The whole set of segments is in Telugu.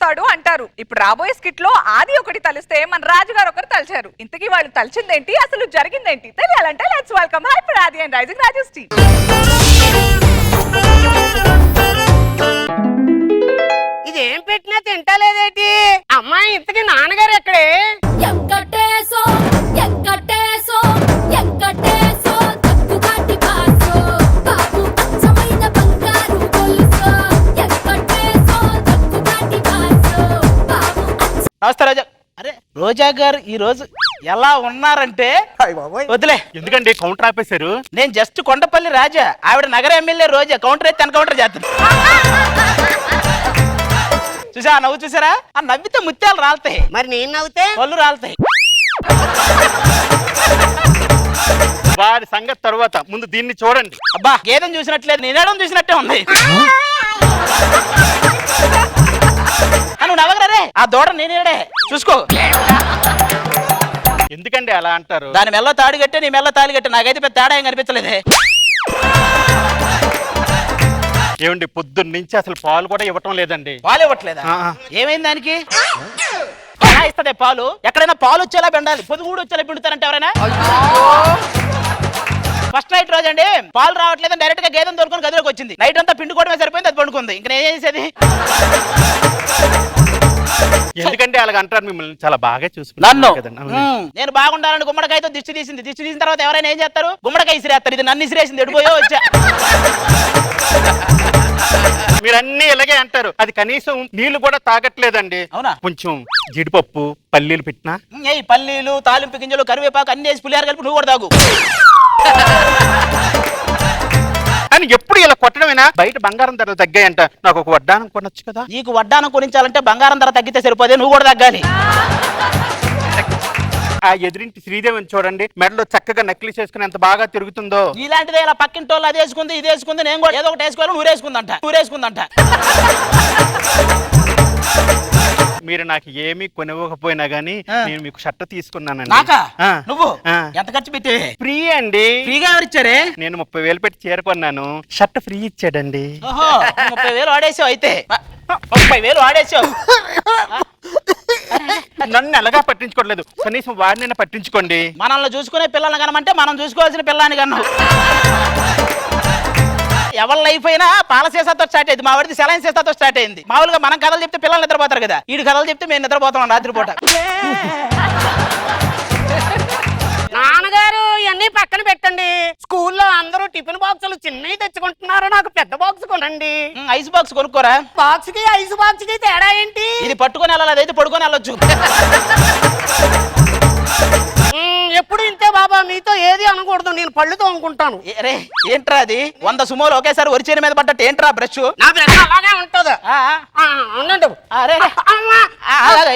తలుస్తాడు అంటారు. ఇప్పుడు రాబోయే స్కిట్ లో ఆది ఒకటి తలిస్తే మన రాజుగారు ఒకరు తలిచారు. ఇంతకీ వాళ్ళు తలిచిందేంటి, అసలు జరిగిందేంటి తెలియాలంటే లెట్స్ వెల్కమ్ హైపర్ ఆది అండ్ రైజింగ్ రాజేష్ టీమ్. ఇదేం పెట్టినా తింటలేదేటి? అమ్మాయి ఇంతకీ నాన్నగారు ఎక్కడే? ఎంకటేశో ఎంకటేశో ఎంకటేశో తక్కుగాటి బాసో బాబు అచ్చమైన బంగారు గొలుసో ఎంకటేశో తక్కుగాటి బాసో బాబు. నమస్తే రోజా. అరే రోజా గారు ఈ రోజు ఎలా ఉన్నారంటే వదిలే. ఎందుకండి కౌంటర్ ఆపేశారు? నేను జస్ట్ కొండపల్లి రాజా, ఆవిడ నగర ఎమ్మెల్యే రోజా. కౌంటర్ అయితే ఎన్కౌంటర్ చేస్తుంది. చూసా నవ్వు చూసారా? ఆ నవ్వితే ముత్యాలు రాలుతాయి, మరి నేను నవ్వుతే పళ్ళు రాలుతాయి. వారి సంగతి తర్వాత ముందు దీన్ని చూడండి. అబ్బా గేదెం చూసినట్లేదు, నేనేడం చూసినట్టే ఉంది. నువ్వు నవ్వగలరే, ఆ దూడ నేనేడే చూసుకో. ఎందుకండి అలా అంటారు? దాని మెల్ల తాడు కట్టే, నీ మెల్ల తాళి కట్టే. నాకైతే పెద్ద తేడా ఏం కనిపించలేదే. ఏమండి పొద్దున్న నుంచి అసలు పాలు కూడా ఇవ్వటం లేదండి. పాలు ఇవ్వట్లేదా? ఏమైంది దానికి? ఎలా ఇస్తుందే పాలు? ఎక్కడైనా పాలు వచ్చేలా పిండాలి, పొదుగుడు వచ్చేలా పిండుతారంటే ఎవరైనా? ఫస్ట్ నైట్ రోజు అండి పాలు రావట్లేదు, డైరెక్ట్ గా గేదెను తోలుకొని గదిలోకి వచ్చింది. నైట్ అంతా పిండుకోవడమే సరిపోయింది, అది పండుకుంది. ఇంకా నేను ఏం చేసేది? ఎందుకంటే అలాగ అంటారు మిమ్మల్ని చాలా బాగా నన్ను చూసుకున్నాను కదండి. నేను బాగుండాలని గుమ్మడికాయతో దిష్టి తీసింది. దిష్టి తీసిన తర్వాత ఎవరైనా ఏం చేస్తారు? గుమ్మడికాయ ఇసిరేస్తారు. ఇది నన్ను ఇసిరేసింది, ఎడిపోయో వచ్చా. మీరన్నీ ఇలాగే అంటారు. అది కనీసం నీళ్లు కూడా తాగట్లేదండి. అవునా? కొంచెం జీడిపప్పు పల్లీలు పెట్టినా ఏ పల్లీలు, తాలింపు గింజలు, కరివేపాకు అన్ని వేసి పులిహార కలిపి నువ్వు కూడా తాగు. అని ఎప్పుడు ఇలా కొట్టడమేనా? బయట బంగారం ధరలు తగ్గాయంట, నాకు ఒక వడ్డానం కొనొచ్చు కదా. నీకు వడ్డానం కొనించాలంటే బంగారం ధర తగ్గితే సరిపోదే, నువ్వు కూడా తగ్గాలి. ఆ ఎదురింటి శ్రీదేవిని చూడండి, మెడలో చక్కగా నక్లీస్ వేసుకుని ఎంత బాగా తిరుగుతుందో. ఇలాంటిదే ఇలా పక్కింటి వాళ్ళు అది వేసుకుంది, ఇది వేసుకుంది, నేను కూడా ఏదో ఒకటి వేసుకోవాలి. ఊరేసుకుందంట. మీరు నాకు ఏమీ కొనివ్వకపోయినా గానీ నేను మీకు షర్ట్ తీసుకున్నానండి. నాకా? ఆ. నువ్వు ఆ. ఎంత ఖర్చు పెట్టి? ఫ్రీ అండి. ఫ్రీగా ఎవరిచ్చారే? నేను 30,000 పెట్టి చీర కొన్నాను, షర్ట్ ఫ్రీ ఇచ్చాడండి. ఓహో 30,000 వాడేసావు అయితే. 30,000 వాడేసావు. నన్ను ఎలాగా పట్టించుకోవట్లేదు, కనీసం వాడినైనా పట్టించుకోండి. మనల్ని చూసుకునే పిల్లల్ని కనమంటే మనం చూసుకోవాల్సిన పిల్లని కన్నా. ఎవరి లైఫ్ అయినా పాల సీసాతో స్టార్ట్ అయింది, మా వాడిది సెలైన్ సీసాతో స్టార్ట్ అయింది. మామూలుగా మనం కథలు చెప్తే పిల్లలు నిద్రపోతారు కదా, వీడి కథలు చెప్తే మేము నిద్రపోతాం రాత్రిపూట. నాన్నగారు ఇవన్నీ పక్కన పెట్టండి. స్కూల్లో అందరూ టిఫిన్ బాక్సులు చిన్నవి తెచ్చుకుంటున్నారు, నాకు పెద్ద బాక్స్ కొనండి. ఐస్ బాక్స్ కొనుక్కోరా. బాక్స్ కి ఐస్ బాక్స్ కి తేడా ఏంటి? ఇది పట్టుకొని వెళ్ళాలి, అదైతే పడుకొని వెళ్ళొచ్చు. ఎప్పుడు ఇంతే బాబా, మీతో ఏది అనకూడదు, నేను పళ్ళుతో అనుకుంటాను. అరే ఏంట్రా అది? 100 సుమోలు ఒకేసారి వరిచేని మీద పడ్డట్టు ఏంట్రా బ్రష్? నా బ్రష్ అలాగే ఉంటది. అవునండి.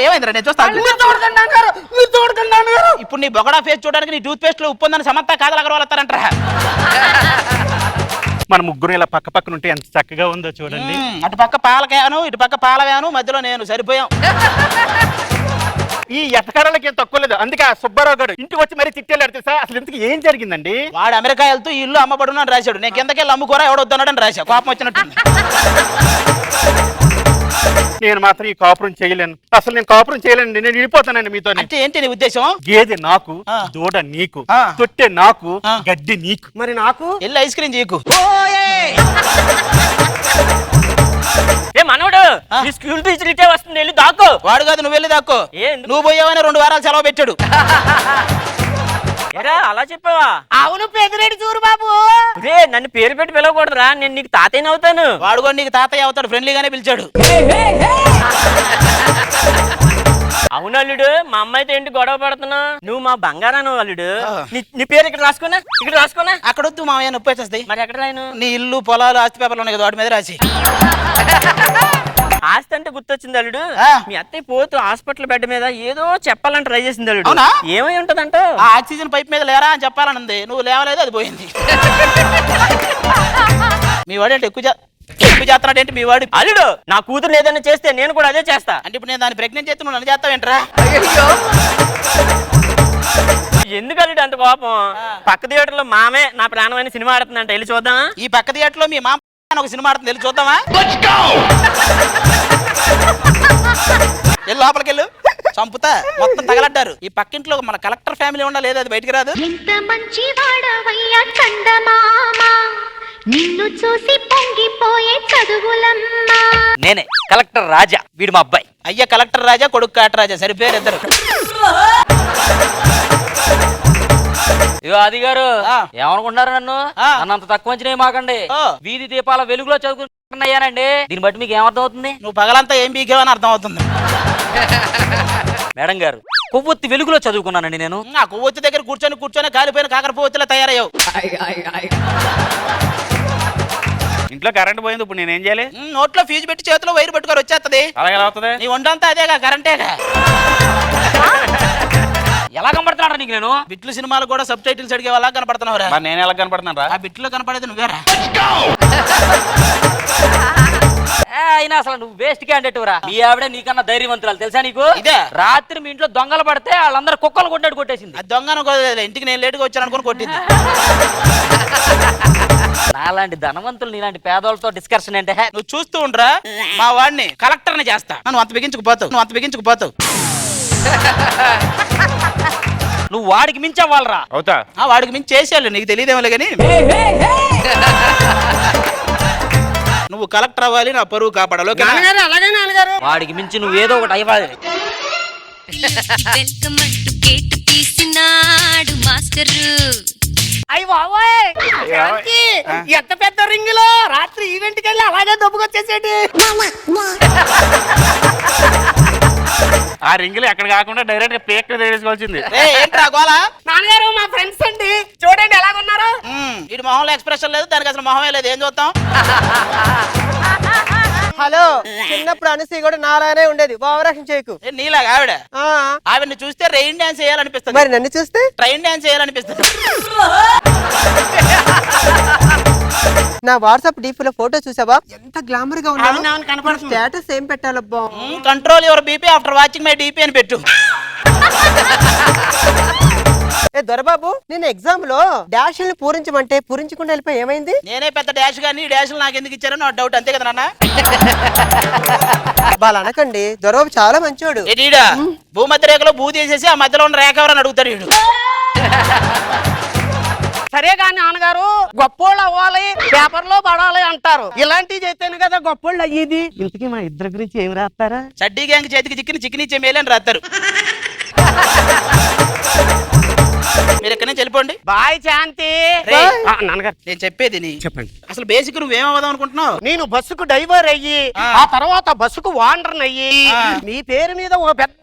ఏమైందిరా? నేను చూస్తాను. ఇప్పుడు నీ బొగడా ఫేస్ చూడడానికి నీ టూత్ పేస్ట్ లో ఉప్పు ఉందని సమంత కాదలు అగర్వాల్ వస్తారంటారా? మన ముగ్గురు ఇలా పక్క పక్కన ఉంటే ఎంత చక్కగా ఉందో చూడండి. అటు పక్క పాల క్యాను, ఇటు పక్క పాల వ్యాను, మధ్యలో నేను సరిపోయాం. ఈ ఎటకారాలకి ఏం తక్కువ లేదు. అందుకే ఆ సుబ్బారావు గారు ఇంటికి వచ్చి మరీ తిట్టేళ్ళాడు తెలుసా. అసలు ఇంతకు ఏం జరిగిందండి? వాడు అమెరికా వెళ్తూ ఈ ఇల్లు అమ్మబడును అని రాశాడు, నేను కిందకెళ్ళి అమ్ముకోరా ఎవడొద్దన్నాడని రాశా. కోపం వచ్చినట్టు. నేను మాత్రం ఈ కాపురం చేయలేను, అసలు నేను కాపురం చేయలేనండి. నేను వెళ్ళిపోతానండి మీతో. అంటే ఏంటి నీ ఉద్దేశం? గేదె నాకు, దూడ నీకు, తొట్టె నాకు, గడ్డి నీకు. మరి నాకు వెళ్ళి ఐస్ క్రీమ్ చీకు. ఏ మనోడు ఈ స్కూల్ టీచర్ ఇటే వస్తుంది, వెళ్ళి దాక్కో. వాడు కాదు, నువ్వు వెళ్ళి దాక్కో. నువ్వు పోయావని 2 వారాలు సెలవు పెట్టాడు. ఏరా అలా చెప్పావా? అవును పెదిరెడ్డి చూరు బాబు. రే నన్ను పేరు పెట్టి పిలవకూడదురా, నేను నీకు తాతయ్య అవుతాను. వాడు కూడా నీకు తాతయ్య అవుతాడు, ఫ్రెండ్లీగానే పిలిచాడు. అవును అల్లుడు, మా అమ్మాయితో ఏంటి గొడవ పడుతున్నా? నువ్వు మా బంగారాను అల్లుడు. నీ పేరు ఇక్కడ రాసుకున్నా, ఇక్కడ రాసుకున్నా. అక్కడ వద్దు మామయ్య, నొప్పి వచ్చేస్తాయి. మరి ఎక్కడ రాయను? నీ ఇల్లు పొలాలు ఆస్తి పేపర్లు ఉన్నాయి కదా, వాటి మీద రాసి. ఆస్తి అంటే గుర్తొచ్చింది అల్లుడు, మీ అత్తయ్య పోతూ హాస్పిటల్ బెడ్ మీద ఏదో చెప్పాలని ట్రై చేసింది అల్లుడు. అవునా? ఏమై ఉంటదంట? ఆ ఆక్సిజన్ పైప్ మీద లేరా అని చెప్పాలనుంది, నువ్వు లేవలేదు, అది పోయింది. మీ వాడు ఎక్కువ చేస్తున్నాడు ఏంటి మీ వాడు? అల్లుడు నా కూతురు ఏదైనా చేస్తే నేను కూడా అదే చేస్తా. అంటే ఇప్పుడు నేను దాన్ని ప్రెగ్నెంట్ చేస్తే నువ్వు నన్ను చేస్తావేంట్రా? ఎందుకు అల్లుడు అంత కోపం? పక్క థియేటర్ లో మామే నా ప్రాణమైన సినిమా ఆడుతుందంట, వెళ్ళి చూద్దామా? ఈ పక్క థియేటర్ లో మీ మామ ఒక సినిమా ఆడుతుంది, వెళ్ళి చూద్దామా? వెళ్ళి లోపలికి వెళ్ళు, చంపుతా. మొత్తం తగలడ్డారు. ఈ పక్కింట్లో మన కలెక్టర్ ఫ్యామిలీ ఉండాలి, లేదు అది బయటికి రాదు. ఎంత మంచి వాడవయ్యా చందమామ, నిన్ను చూసి పొంగిపోయే చదువులమ్మా. నేనే కలెక్టర్ రాజా, వీడు మా అబ్బాయి. అయ్యా కలెక్టర్ రాజా, కొడుకు కాట రాజా, సరిపోయారు ఇద్దరు. ఇగో అది గారు ఆ. ఏమనుకుంటున్నారు నన్ను? ఆ. నన్నంత తక్కువ అంచనా మాకండి. ఓ. వీధి దీపాల వెలుగులో చదువుకుంటున్నాయానండి. దీన్ని బట్టి మీకు ఏమర్థం అవుతుంది? నువ్వు పగలంతా ఏం బీకేవని అర్థం అవుతుంది. మేడం గారు, కొవ్వొత్తి వెలుగులో చదువుకున్నానండి నేను. ఆ కొవ్వొత్తి దగ్గర కూర్చొని కాలిపోయిన కాకర పువ్వొత్తిలా తయారయ్యావు. ఇంట్లో కరెంట్ పోయింది, ఇప్పుడు నేనేం చేయాలి? నోట్లో ఫీజు పెట్టి చేతిలో వైరు పట్టుకొని వచ్చేస్తది. అలాగే ఎలా అవుతుంది? నీ వండంతా అదేగా, కరెంటేగా. ఎలా కనబడుతున్నారా నీకు నేను? బిట్లు సినిమాలు కూడా సబ్ టైటిల్స్ అడిగే వాళ్ళ కనపడుతున్నావురా. మరి నేను ఎలా కనపడుతున్నాను రా? ఆ బిట్లో కనపడేది నువ్వేరా. అయినా అసలు నువ్వు వేస్ట్ క్యాండిడేట్ రా. మీ ఆవిడ నీకన్నా ధైర్యవంతురాలు తెలుసా నీకు? ఇదే. రాత్రి మీ ఇంట్లో దొంగలు పడితే వాళ్ళందరూ కుక్కలు కొట్టినట్టు కొట్టేసింది. ఆ దొంగను ఇంటికి నేను లేటుగా వచ్చాను అనుకుని కొట్టింది. నాలాంటి ధనవంతులు నీలాంటి పేదోళ్ళతో డిస్కషన్ అంటే నువ్వు చూస్తూ ఉండరా, మా వాడిని కలెక్టర్ని చేస్తా. నువ్వు అంత బిగించుకుపోతావు. నువ్వు వాడికి మించవ్వాలరా. అవుతా? ఆ వాడికి మించి చేసేయాలి, నీకు తెలియదేమోలే కానీ. నువ్వు కలెక్టర్ అవ్వాలి, నా పరువు కాపాడాలి. ఓకేనా? నాన్నగారు అలాగే నాన్నగారు. వాడికి మించి నువ్వు ఏదో ఒకటి అయ్యాలి. వెల్కమ్ అంటూ గేట్ తీసినాడు మాస్టరు. అయ్యి బాబోయ్, శాంతి, ఎంత పెద్ద రింగులో రాత్రి ఈవెంట్కి వెళ్ళి అలాగే దొబ్బుకొచ్చేసేటి. ఆ రింగులు ఎక్కడ కాకుండా డైరెక్ట్ గా పేక్ తీసుకోవాల్సింది. ఏంట్రా గోలా? నాన్నగారు మా ఫ్రెండ్స్ అండి, చూడండి ఎలాగున్నారు. ఇటు మొహంలో ఎక్స్ప్రెషన్ లేదు, దానికి అసలు మొహమే లేదు. ఏం చూస్తాం? హలో, చిన్నప్పుడు అనసూయ కూడా నాలానే ఉండేది, ఓవరాక్షన్ చేయకు. నీలాగా ఆవిడ. ఆ, ఆవిడని చూస్తే రెయిన్ డాన్స్ చేయాలనిపిస్తుంది, మరి నన్ను చూస్తే ట్రైన్ డాన్స్ చేయాలనిపిస్తుంది. నా వాట్సాప్ డీపీ లో ఫోటో చూసావా, ఎంత గ్లామర్ గా ఉన్నాను. అవునవును, కనపడుతుంది. స్టేటస్ ఏం పెట్టాలబ్బా? Control your BP after watching my DP అని పెట్టు. ఏ దొరబాబు, నేను ఎగ్జామ్ లో డాష్ ని పూరించమంటే పూరించకుండా వెళ్ళిపోయి ఏమైంది? నేనే పెద్ద డాష్ గానీ డాష్లు నాకు ఎందుకు ఇచ్చారో నా డౌట్, అంతే కదా నాన్న. వాళ్ళు అనకండి, దొరబాబు చాలా మంచివాడు. ఏడీడా భూమధ్య రేఖలో భూ తీసేసి ఆ మధ్యలో ఉన్న రేఖ ఎవరని అడుగుతాడు వీడు. సరే కానీ నాన్నగారు, గొప్పోళ్ళు అవ్వాలి, పేపర్ లో పడాలి అంటారు. ఇలాంటివి చేస్తేనే కదా గొప్పోళ్ళు అయ్యేది. ఇంతకీ మా ఇద్దరి గురించి ఏం రాస్తారా? చడ్డీ గ్యాంగ్ చేతికి చిక్కిని ఇచ్చే మేలే అని రాస్తారు. మీరు ఎక్కడి నుంచి వెళ్ళిపోండి. బాయ్ శాంతి. రేయ్. నాన్నగారు నేను చెప్పేది చెప్పండి. అసలు బేసిక్ నువ్వేమవుదాం అనుకుంటున్నావు? నేను బస్సుకు డ్రైవర్ అయ్యి ఆ తర్వాత బస్సుకు వాండర్ అయ్యి మీ పేరు మీద ఓ పెద్ద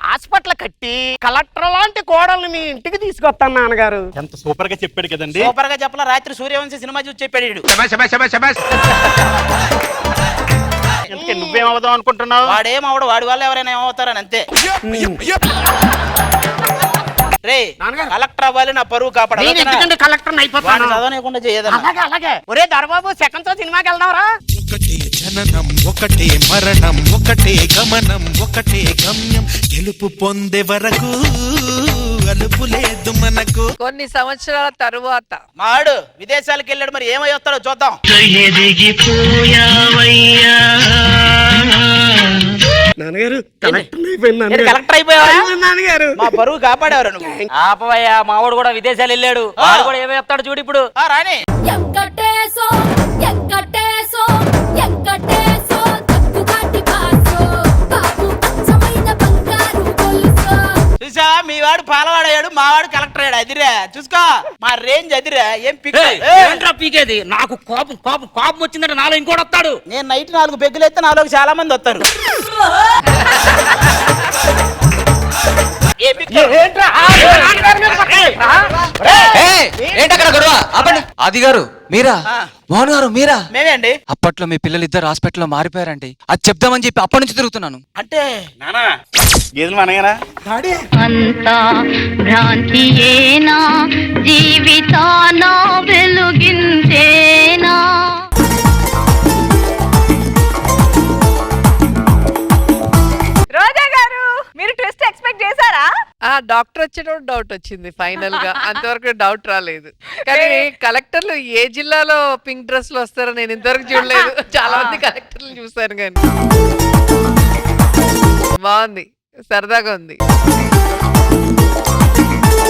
హాస్పిటల్ కట్టి కలెక్టర్ లాంటి కోడల్ని మీ ఇంటికి తీసుకొస్తాను నాన్నగారు. ఎంత సూపర్ గా చెప్పాడు కదండి. సూపర్ గా చెప్పలా, రాత్రి సూర్యవంశీ సినిమా చూసి చెప్పాడు వీడు. ఎందుకే నువ్వేమవుదాం అనుకుంటున్నావు? వాడేమవడు, వాడి వల్ల ఎవరైనా ఏమవుతారని అంతే. రే నాన్నగారు. కలెక్టర్ అవ్వాలి, నా పరువు కాపాడాలి. నేను ఎందుకంటే కలెక్టర్ అయిపోతాను. చదవనీయకుండా చేయదన్నా. అలాగే అలాగే. ఒరే దొరబాబు, సెకండ్ షో సినిమాకి వెళ్దాంరా. ఒకటే జననం, ఒకటే మరణం, ఒకటే గమనం, ఒకటే గమ్యం. గెలుపు పొందే వరకు అలుపు లేదు మనకు. కొన్ని సంవత్సరాల తరువాత మాడు విదేశాలకు వెళ్ళాడు, మరి ఏమై వస్తాడో చూద్దాం. నాన్నగారు కలెక్టర్ అయిపోయావా? నాన్నగారు మా పరువు కాపాడేవారు నువ్వు. ఆపవయ్యా, మావాడు కూడా విదేశాలు వెళ్ళాడు. వాడు కూడా ఏమో చెప్తాడు చూడు ఇప్పుడు. రాని ఎంకటేశో ఎంకటేశో ఎంకటేశో తక్కుగాటి బాసో బాబు అచ్చమైన బంగారు గొలుసో. చూసా, మీ వాడు పాలవాడయ్యాడు, మా వాడు కలెక్టర్ అయ్యాడు. అదిరా చూసుకో, మా రేంజ్ అదిరా. ఏం పిక్. ఏంట్రా పీకేది? నాకు కోపం కోపం కోపం వచ్చిందంటే నాలో ఇంకోటి వస్తాడు. నేను నైట్ 4 పెగ్గులు ఎత్తే నాలోకి చాలా మంది వస్తారు. ఏంటక్కడ గొడవ? ఆపండి. ఆది గారు మీరా? మోహన్ గారు మీరా? మేమే అండి. అప్పట్లో మీ పిల్లలు ఇద్దరు హాస్పిటల్లో మారిపోయారండి, అది చెప్దామని చెప్పి అప్పటి నుంచి తిరుగుతున్నాను. అంటే నానా గేదెలు మనగనా? అంతా భ్రాంతియేనా, జీవితాన వెలుగించేనా. రోజా గారు, మీరు ట్విస్ట్ ఎక్స్పెక్ట్ చేశారా? డాక్టర్ వచ్చేటప్పుడు డౌట్ వచ్చింది ఫైనల్ గా, అంతవరకు డౌట్ రాలేదు. కానీ కలెక్టర్లు ఏ జిల్లాలో పింక్ డ్రెస్ లో వస్తారో నేను ఇంతవరకు చూడలేదు. చాలా మంది కలెక్టర్లు చూసాను కానీ. బాగుంది, సరదాగా ఉంది.